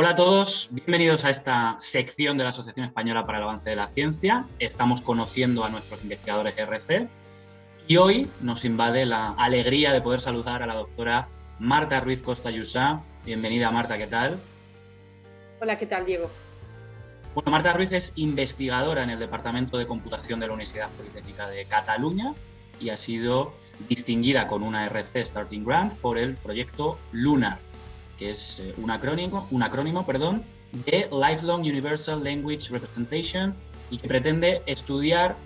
Hola a todos, bienvenidos a esta sección de la Asociación Española para el Avance de la Ciencia. Estamos conociendo a nuestros investigadores RC y hoy nos invade la alegría de poder saludar a la doctora Marta Ruiz Costa Llussà. Bienvenida, Marta, ¿qué tal? Hola, ¿qué tal, Diego? Bueno, Marta Ruiz es investigadora en el Departamento de Computación de la Universidad Politécnica de Cataluña y ha sido distinguida con una RC Starting Grant por el proyecto LUNAR, que es un acrónimo, de Lifelong Universal Language Representation y que pretende estudiar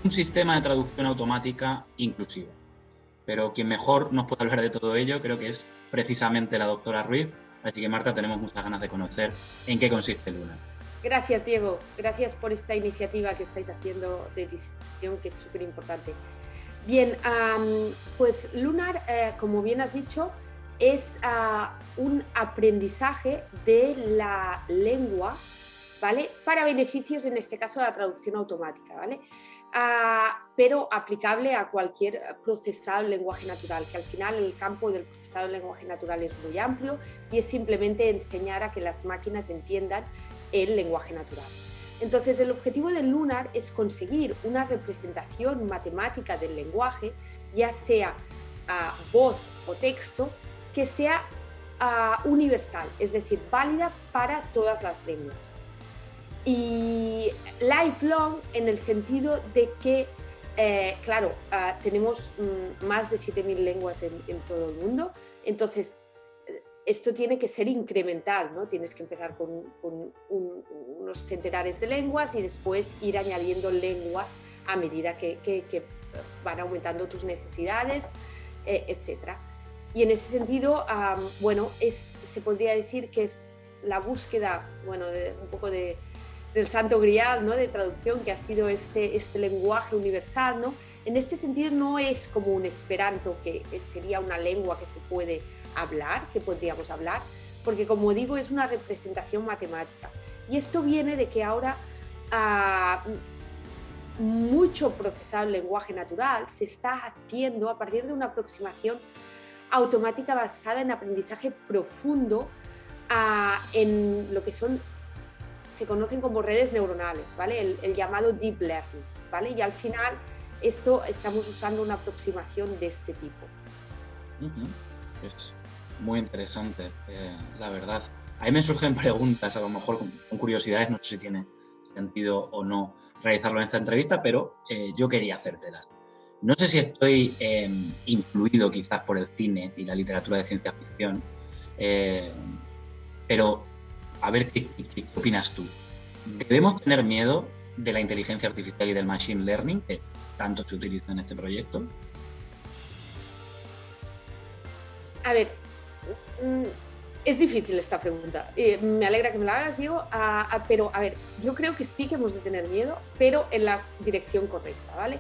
un sistema de traducción automática inclusivo. Pero quien mejor nos puede hablar de todo ello creo que es precisamente la doctora Ruiz. Así que, Marta, tenemos muchas ganas de conocer en qué consiste LUNAR. Gracias, Diego. Gracias por esta iniciativa que estáis haciendo de diseminación, que es súper importante. Bien, pues LUNAR, como bien has dicho, es un aprendizaje de la lengua, ¿vale? Para beneficios, en este caso, de la traducción automática, ¿vale? Pero aplicable a cualquier procesado en lenguaje natural, que al final el campo del procesado en lenguaje natural es muy amplio y es simplemente enseñar a que las máquinas entiendan el lenguaje natural. Entonces, el objetivo del LUNAR es conseguir una representación matemática del lenguaje, ya sea voz o texto, que sea universal, es decir, válida para todas las lenguas. Y lifelong en el sentido de que, claro, tenemos más de 7.000 lenguas en todo el mundo, entonces esto tiene que ser incremental, ¿no? Tienes que empezar con unos centenares de lenguas y después ir añadiendo lenguas a medida que van aumentando tus necesidades, etc. Y en ese sentido, bueno, se podría decir que es la búsqueda, bueno, un poco del santo grial, ¿no? De traducción, que ha sido este lenguaje universal, ¿no? En este sentido no es como un esperanto, que sería una lengua que se puede hablar, que podríamos hablar, porque, como digo, es una representación matemática. Y esto viene de que ahora mucho procesado en lenguaje natural se está haciendo a partir de una aproximación automática basada en aprendizaje profundo en lo que se conocen como redes neuronales, ¿vale? El llamado deep learning, ¿vale? Y al final estamos usando una aproximación de este tipo. Es muy interesante, la verdad. A mí me surgen preguntas, a lo mejor con curiosidades, no sé si tiene sentido o no realizarlo en esta entrevista, pero yo quería hacértelas. No sé si estoy influido quizás por el cine y la literatura de ciencia ficción, pero a ver qué opinas tú. ¿Debemos tener miedo de la inteligencia artificial y del machine learning, que tanto se utiliza en este proyecto? A ver, es difícil esta pregunta. Me alegra que me la hagas, Diego, pero a ver, yo creo que sí que hemos de tener miedo, pero en la dirección correcta, ¿vale?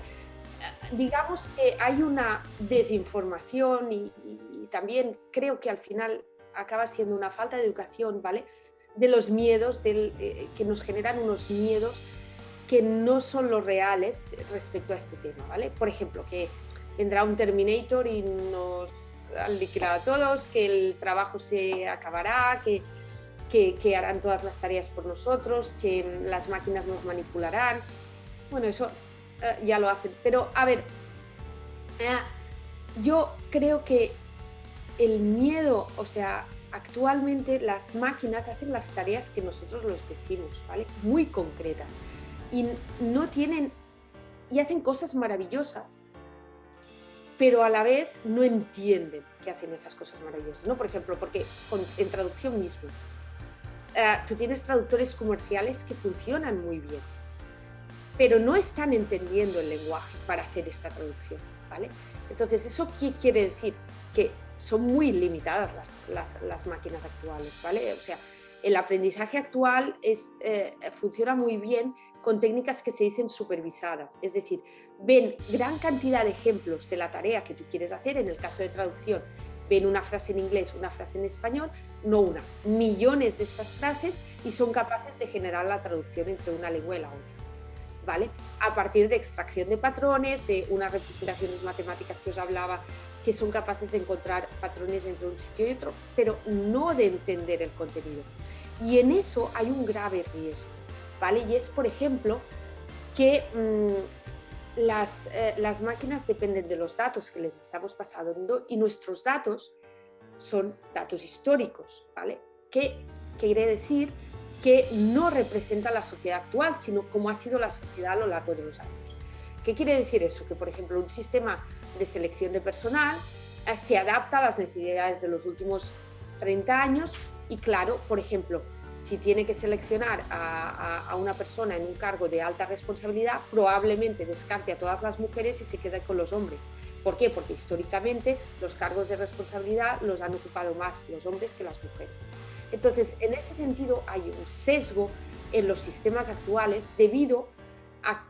Digamos que hay una desinformación y también creo que al final acaba siendo una falta de educación, ¿vale? De los miedos, que nos generan unos miedos que no son los reales respecto a este tema, ¿vale? Por ejemplo, que vendrá un Terminator y nos liquidará a todos, que el trabajo se acabará, que harán todas las tareas por nosotros, que las máquinas nos manipularán. Bueno, eso ya lo hacen. Pero, a ver, yo creo que el miedo, o sea, actualmente las máquinas hacen las tareas que nosotros les decimos, ¿vale? Muy concretas. Y no tienen, y hacen cosas maravillosas, pero a la vez no entienden que hacen esas cosas maravillosas, ¿no? Por ejemplo, porque en traducción mismo, tú tienes traductores comerciales que funcionan muy bien, pero no están entendiendo el lenguaje para hacer esta traducción, ¿vale? Entonces, ¿eso qué quiere decir? Que son muy limitadas las máquinas actuales, ¿vale? O sea, el aprendizaje actual funciona muy bien con técnicas que se dicen supervisadas, es decir, ven gran cantidad de ejemplos de la tarea que tú quieres hacer. En el caso de traducción, ven una frase en inglés, una frase en español, no una, millones de estas frases, y son capaces de generar la traducción entre una lengua y la otra, ¿vale? A partir de extracción de patrones, de unas representaciones matemáticas que os hablaba, que son capaces de encontrar patrones entre un sitio y otro, pero no de entender el contenido. Y en eso hay un grave riesgo, ¿vale? Y es, por ejemplo, que las máquinas dependen de los datos que les estamos pasando y nuestros datos son datos históricos, ¿vale? ¿Qué quiere decir? Que no representa la sociedad actual, sino cómo ha sido la sociedad a lo largo de los años. ¿Qué quiere decir eso? Que, por ejemplo, un sistema de selección de personal se adapta a las necesidades de los últimos 30 años y, claro, por ejemplo, si tiene que seleccionar a una persona en un cargo de alta responsabilidad, probablemente descarte a todas las mujeres y se quede con los hombres. ¿Por qué? Porque históricamente los cargos de responsabilidad los han ocupado más los hombres que las mujeres. Entonces, en ese sentido, hay un sesgo en los sistemas actuales debido a,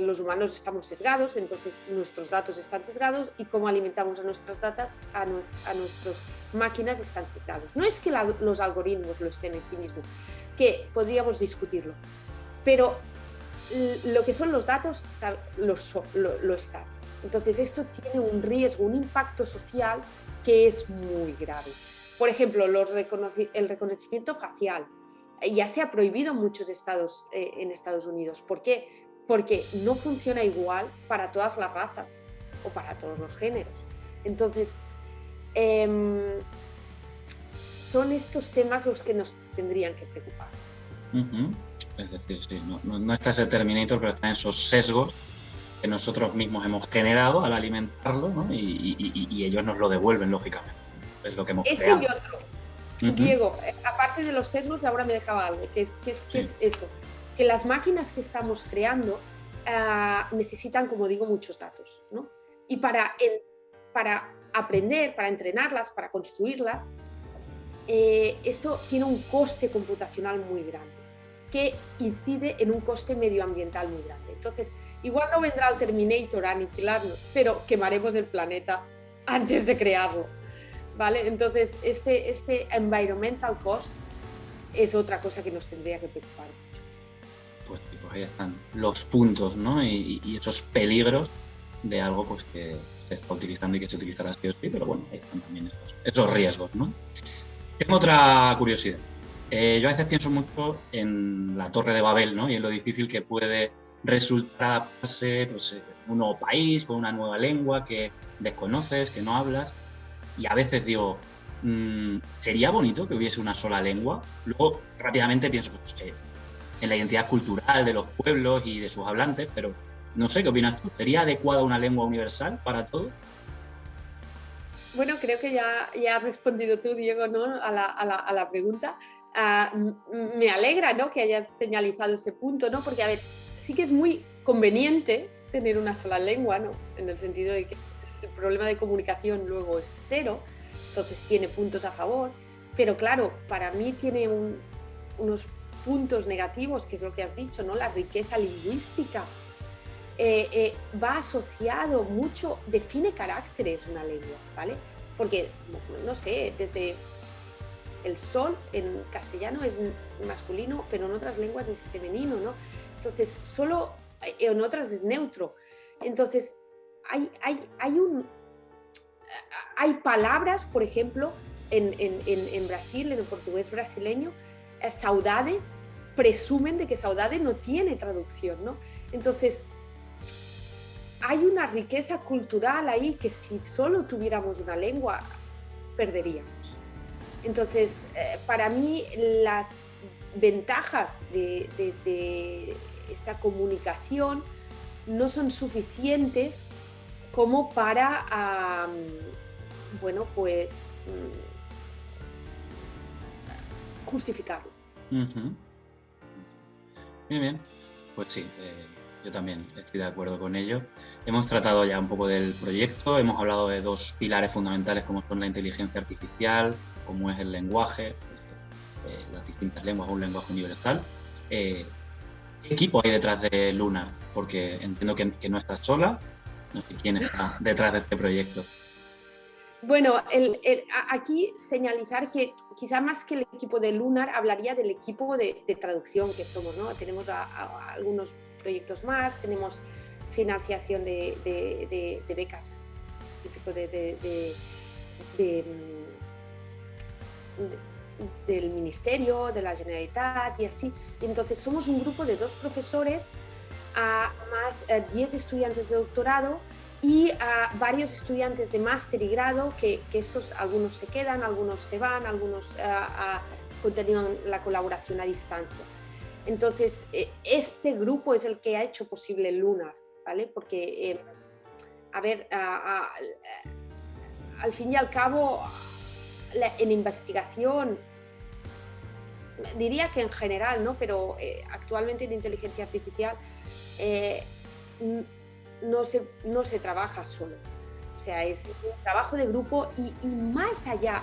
los humanos estamos sesgados, entonces nuestros datos están sesgados y cómo alimentamos a nuestras nuestras máquinas están sesgados. No es que los algoritmos lo estén en sí mismos, que podríamos discutirlo, pero lo que son los datos lo están. Entonces esto tiene un riesgo, un impacto social que es muy grave. Por ejemplo, el reconocimiento facial ya se ha prohibido en muchos estados en Estados Unidos. ¿Por qué? Porque no funciona igual para todas las razas o para todos los géneros. Entonces, son estos temas los que nos tendrían que preocupar. Es decir, sí, no está ese Terminator, pero están esos sesgos que nosotros mismos hemos generado al alimentarlo, ¿no? y ellos nos lo devuelven, lógicamente. Es lo que hemos creado. Y otro. Diego, aparte de los sesgos, ahora me dejaba algo, que es eso, que las máquinas que estamos creando necesitan, como digo, muchos datos, ¿no? Y para aprender, para entrenarlas, para construirlas, esto tiene un coste computacional muy grande, que incide en un coste medioambiental muy grande. Entonces, igual no vendrá el Terminator a aniquilarnos, pero quemaremos el planeta antes de crearlo, ¿vale? Entonces, este environmental cost es otra cosa que nos tendría que preocupar. Pues ahí están los puntos, ¿no? Y esos peligros de algo pues que se está utilizando y que se utilizará sí o sí, pero bueno, ahí están también esos riesgos, ¿no? Tengo otra curiosidad. Yo a veces pienso mucho en la Torre de Babel, ¿no? Y en lo difícil que puede resultar adaptarse pues, un nuevo país, con una nueva lengua que desconoces, que no hablas. Y a veces digo, ¿sería bonito que hubiese una sola lengua? Luego rápidamente pienso pues, en la identidad cultural de los pueblos y de sus hablantes, pero no sé, ¿qué opinas tú? ¿Sería adecuada una lengua universal para todos? Bueno, creo que ya has respondido tú, Diego, ¿no? a la pregunta. Me alegra, ¿no?, que hayas señalizado ese punto, ¿no? Porque, a ver, sí que es muy conveniente tener una sola lengua, ¿no? En el sentido de que el problema de comunicación luego es cero, entonces tiene puntos a favor, pero claro, para mí tiene unos puntos negativos, que es lo que has dicho, ¿no? La riqueza lingüística va asociado mucho, define caracteres una lengua, ¿vale? Porque, no sé, desde el sol en castellano es masculino, pero en otras lenguas es femenino, ¿no? Entonces, solo en otras es neutro. Entonces, hay palabras, por ejemplo, en Brasil, en el portugués brasileño, saudade, presumen de que saudade no tiene traducción, ¿no? Entonces, hay una riqueza cultural ahí que si solo tuviéramos una lengua, perderíamos. Entonces, para mí, las ventajas de esta comunicación no son suficientes como para, justificarlo. Bien. Pues sí, yo también estoy de acuerdo con ello. Hemos tratado ya un poco del proyecto, hemos hablado de dos pilares fundamentales como son la inteligencia artificial, como es el lenguaje, las distintas lenguas, un lenguaje universal. ¿Qué equipo hay detrás de Lunar? Porque entiendo que no estás sola, no sé quién está detrás de este proyecto. Bueno, aquí señalizar que quizá más que el equipo de Lunar hablaría del equipo de traducción que somos, ¿no? Tenemos algunos proyectos más, tenemos financiación de becas, del Ministerio, de la Generalitat y así. Y entonces somos un grupo de 2 profesores, más 10 estudiantes de doctorado y varios estudiantes de máster y grado, que estos algunos se quedan, algunos se van, algunos continúan la colaboración a distancia. Entonces, este grupo es el que ha hecho posible Lunar, ¿vale? Porque, a ver, al fin y al cabo, en investigación, diría que en general, ¿no? Pero actualmente en inteligencia artificial no se trabaja solo. O sea, es un trabajo de grupo y más allá,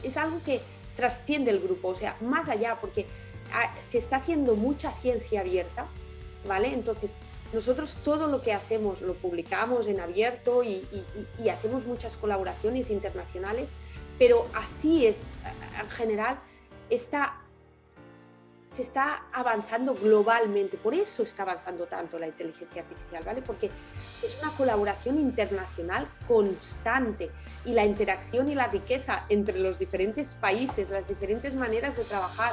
es algo que trasciende el grupo, o sea, más allá, porque se está haciendo mucha ciencia abierta, ¿vale? Entonces, nosotros todo lo que hacemos lo publicamos en abierto y hacemos muchas colaboraciones internacionales, pero así es, en general, se está avanzando globalmente, por eso está avanzando tanto la inteligencia artificial, ¿vale? Porque es una colaboración internacional constante y la interacción y la riqueza entre los diferentes países, las diferentes maneras de trabajar,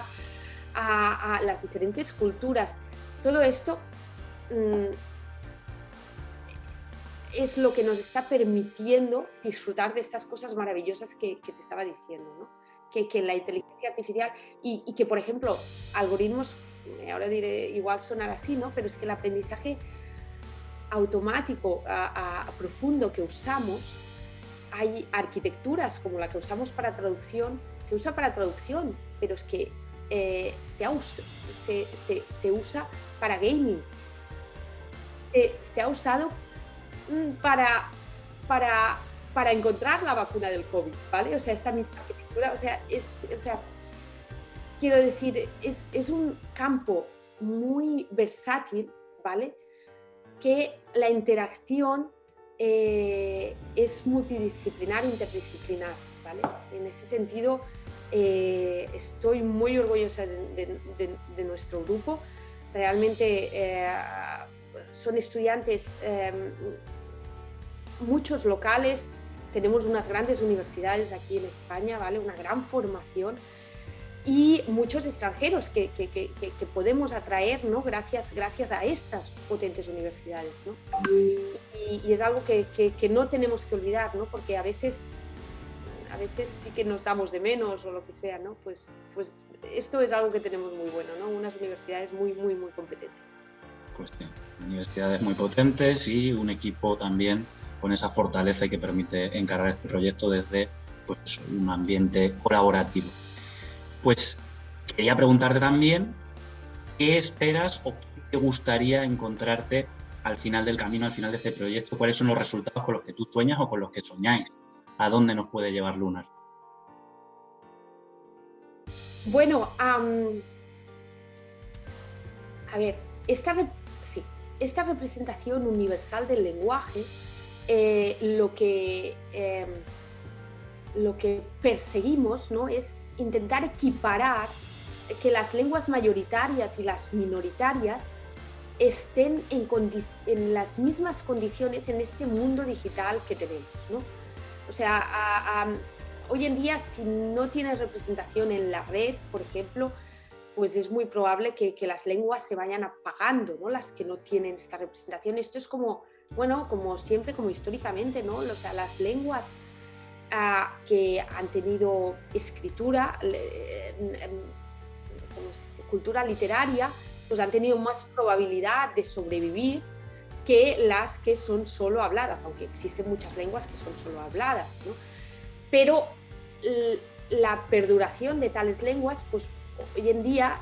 a las diferentes culturas, todo esto es lo que nos está permitiendo disfrutar de estas cosas maravillosas que te estaba diciendo, ¿no? Que la inteligencia artificial y que, por ejemplo, algoritmos, ahora diré, igual sonar así, ¿no? Pero es que el aprendizaje automático profundo que usamos, hay arquitecturas como la que usamos para traducción, se usa para traducción, pero es que se usa para gaming, se ha usado para encontrar la vacuna del COVID, ¿vale? O sea, esta misma arquitectura, o sea, quiero decir, es un campo muy versátil, ¿vale? Que la interacción es multidisciplinar, interdisciplinar, ¿vale? En ese sentido, estoy muy orgullosa de nuestro grupo. Realmente son estudiantes, muchos locales, tenemos unas grandes universidades aquí en España, ¿vale? Una gran formación y muchos extranjeros que podemos atraer, ¿no? Gracias a estas potentes universidades, ¿no? Y es algo que no tenemos que olvidar, ¿no? Porque a veces sí que nos damos de menos o lo que sea, ¿no? Pues esto es algo que tenemos muy bueno, ¿no? Unas universidades muy, muy, muy competentes. Pues sí, universidades muy potentes y un equipo también con esa fortaleza y que permite encarar este proyecto desde pues eso, un ambiente colaborativo. Pues quería preguntarte también qué esperas o qué te gustaría encontrarte al final del camino, al final de este proyecto, cuáles son los resultados con los que tú sueñas o con los que soñáis, a dónde nos puede llevar Lunar. Bueno, a ver, esta representación universal del lenguaje, lo que perseguimos, ¿no? Es intentar equiparar que las lenguas mayoritarias y las minoritarias estén en las mismas condiciones en este mundo digital que tenemos, ¿no? O sea, hoy en día, si no tienes representación en la red, por ejemplo, pues es muy probable que las lenguas se vayan apagando, ¿no? Las que no tienen esta representación. Esto es como, bueno, como siempre, como históricamente, ¿no? O sea, las lenguas que han tenido escritura, cultura literaria, pues han tenido más probabilidad de sobrevivir que las que son solo habladas, aunque existen muchas lenguas que son solo habladas, ¿no? Pero la perduración de tales lenguas, pues hoy en día,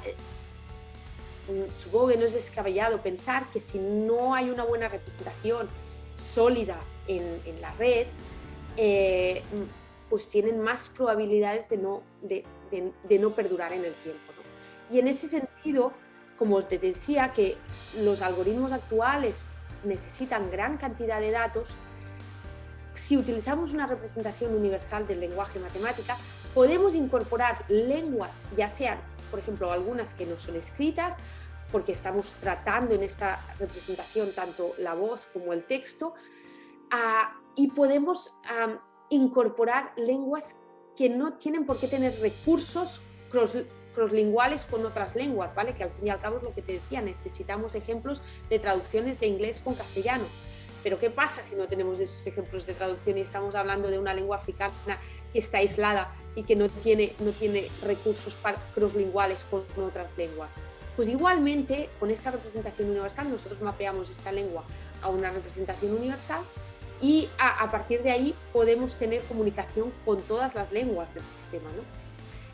supongo que no es descabellado pensar que si no hay una buena representación sólida en la red, pues tienen más probabilidades de no perdurar en el tiempo, ¿no? Y en ese sentido, como te decía, que los algoritmos actuales necesitan gran cantidad de datos, si utilizamos una representación universal del lenguaje matemática, podemos incorporar lenguas, ya sean, por ejemplo, algunas que no son escritas, porque estamos tratando en esta representación tanto la voz como el texto, y podemos incorporar lenguas que no tienen por qué tener recursos crosslinguales con otras lenguas, ¿vale? Que al fin y al cabo es lo que te decía, necesitamos ejemplos de traducciones de inglés con castellano. Pero ¿qué pasa si no tenemos esos ejemplos de traducción y estamos hablando de una lengua africana que está aislada y que no tiene recursos crosslinguales con otras lenguas? Pues igualmente, con esta representación universal, nosotros mapeamos esta lengua a una representación universal y a partir de ahí podemos tener comunicación con todas las lenguas del sistema, ¿no?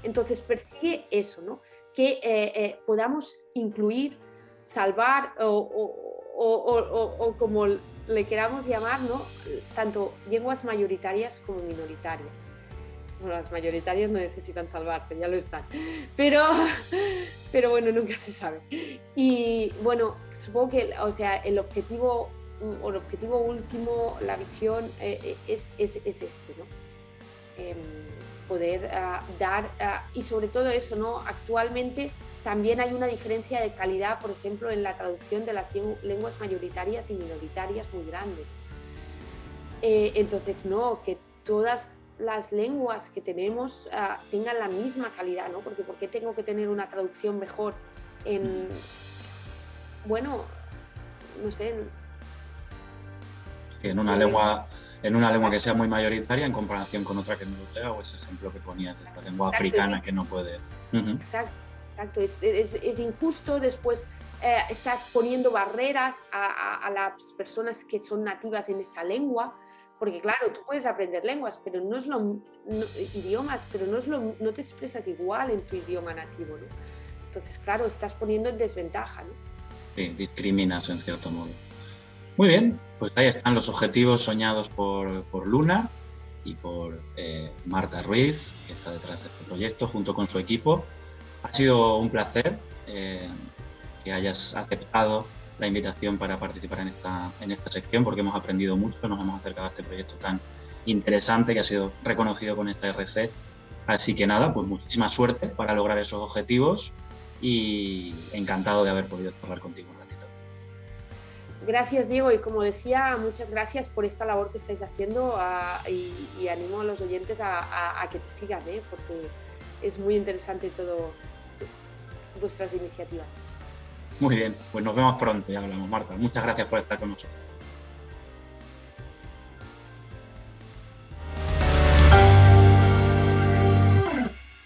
Entonces persigue eso, ¿no? Que podamos incluir, salvar o como le queramos llamar, ¿no? Tanto lenguas mayoritarias como minoritarias. Bueno, las mayoritarias no necesitan salvarse, ya lo están. Pero bueno, nunca se sabe. Y bueno, supongo que, o sea, el objetivo último, la visión es este, ¿no? Poder dar, y sobre todo eso, ¿no? Actualmente también hay una diferencia de calidad, por ejemplo, en la traducción de las lenguas mayoritarias y minoritarias muy grande. Entonces, no, que todas las lenguas que tenemos tengan la misma calidad, ¿no? Porque ¿por qué tengo que tener una traducción mejor en, bueno, no sé, en una lengua que sea muy mayoritaria en comparación con otra que no lo sea, o ese ejemplo que ponías de esta lengua africana que no puede. Exacto, es injusto. Después estás poniendo barreras a las personas que son nativas en esa lengua, porque claro, tú puedes aprender lenguas, pero no es idiomas, pero no te expresas igual en tu idioma nativo, ¿no? Entonces, claro, estás poniendo en desventaja, ¿no? Sí, discriminas en cierto modo. Muy bien, pues ahí están los objetivos soñados por Luna y por Marta Ruiz, que está detrás de este proyecto, junto con su equipo. Ha sido un placer que hayas aceptado la invitación para participar en esta sección, porque hemos aprendido mucho, nos hemos acercado a este proyecto tan interesante que ha sido reconocido con esta RC. Así que nada, pues muchísima suerte para lograr esos objetivos y encantado de haber podido hablar contigo un ratito. Gracias, Diego, y como decía, muchas gracias por esta labor que estáis haciendo y animo a los oyentes a que te sigan, porque es muy interesante todo vuestras iniciativas. Muy bien, pues nos vemos pronto, ya hablamos, Marta. Muchas gracias por estar con nosotros.